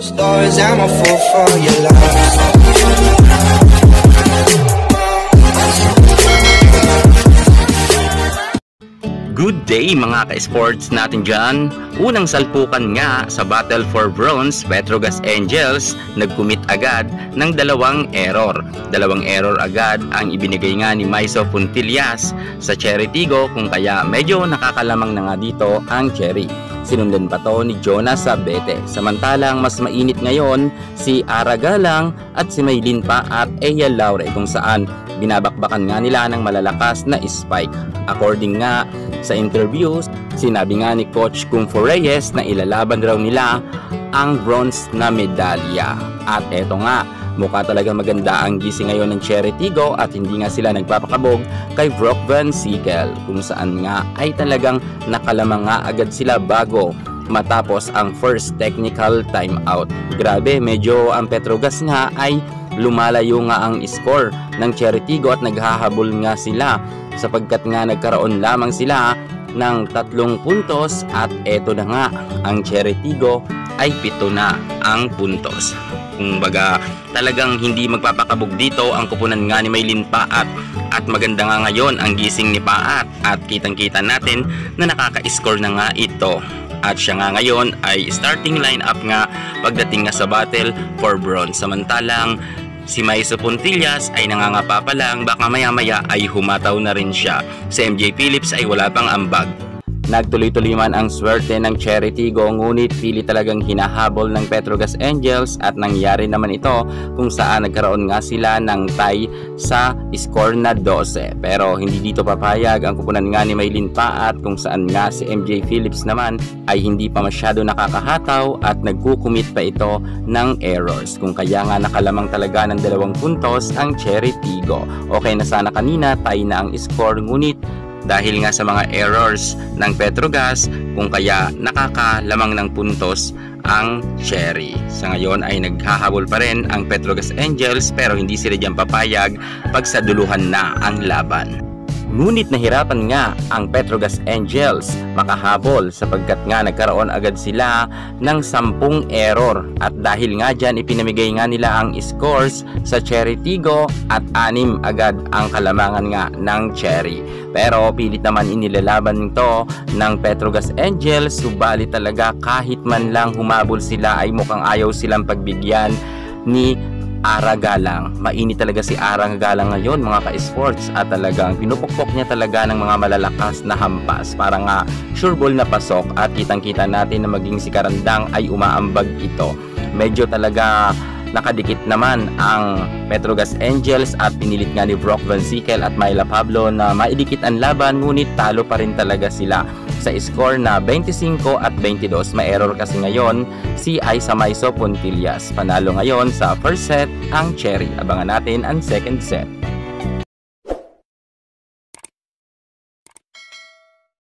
Stories, I'm a fool for your love. Good day mga ka-sports natin dyan. Unang salpukan nga sa Battle for Bronze, Petrogas Angels nag-commit agad ng dalawang error. Dalawang error agad ang ibinigay nga ni Maiso Puntillas sa Cherry Tigo, kung kaya medyo nakakalamang na nga dito ang Cherry. Sinundan pa to ni Jonas Sabete. Samantalang mas mainit ngayon si Ara Galang at si Maylin pa at Eya Laure, kung saan binabakbakan nga nila ng malalakas na spike. According nga sa interviews, sinabi nga ni Coach Kung Fu Reyes na ilalaban raw nila ang bronze na medalya. At eto nga, mukha talaga maganda ang gising ngayon ng Cherry Tigo at hindi nga sila nagpapakabog kay Brock Van Sickle, kung saan nga ay talagang nakalamang nga agad sila bago matapos ang first technical timeout. Grabe, medyo ang Petrogas nga ay lumalayo nga ang score ng Cherry Tigo at naghahabol nga sila sapagkat nga nagkaroon lamang sila ng 3 puntos at eto na nga ang Cherry Tigo ay 7 na ang puntos. Kumbaga talagang hindi magpapakabog dito ang kupunan nga ni Maylin Paat at maganda nga ngayon ang gising ni Paat at kitang-kita natin na nakaka-score na nga ito. At siya nga ngayon ay starting lineup nga pagdating nga sa Battle for Bronze. Samantalang si Maiso Puntillas ay nangangapa pa lang, baka maya-maya ay humataw na rin siya. Si MJ Phillips ay wala pang ambag. Nagtuloy-tuloy man ang swerte ng Cherry Tigo, ngunit pili talagang hinahabol ng Petrogas Angels at nangyari naman ito kung saan nagkaroon nga sila ng tie sa score na 12. Pero hindi dito papayag ang kupunan nga ni Maylin Paat, kung saan nga si MJ Phillips naman ay hindi pa masyado nakakahataw at nagkukumit pa ito ng errors, kung kaya nga nakalamang talaga ng 2 puntos ang Cherry Tigo. Okay na sana kanina, tie na ang score, ngunit dahil nga sa mga errors ng Petrogas, kung kaya nakakalamang ng puntos ang Cherry. Sa ngayon ay naghahabol pa rin ang Petrogas Angels, pero hindi sila dyan papayag pag sa duluhan na ang laban. Ngunit nahirapan nga ang Petrogas Angels makahabol sapagkat nga nagkaroon agad sila ng 10 error, at dahil nga dyan ipinamigay nga nila ang scores sa Cherry Tigo at 6 agad ang kalamangan nga ng Cherry. Pero pilit naman inilalaban nito ng Petrogas Angels, subalit talaga kahit man lang humabol sila ay mukhang ayaw silang pagbigyan ni Ara Galang. Mainit talaga si Ara Galang ngayon mga ka-sports, at talagang pinupukpok niya talaga ng mga malalakas na hampas para nga sure ball na pasok, at kitang-kita natin na maging si Karandang ay umaambag ito. Medyo talaga nakadikit naman ang Petrogas Angels at pinilit nga ni Brock Van Sickle at Myla Pablo na maidikit ang laban, ngunit talo pa rin talaga sila sa score na 25 at 22. May error kasi ngayon si Aiza Maiso Puntillas. Panalo ngayon sa first set ang Cherry. Abangan natin ang second set.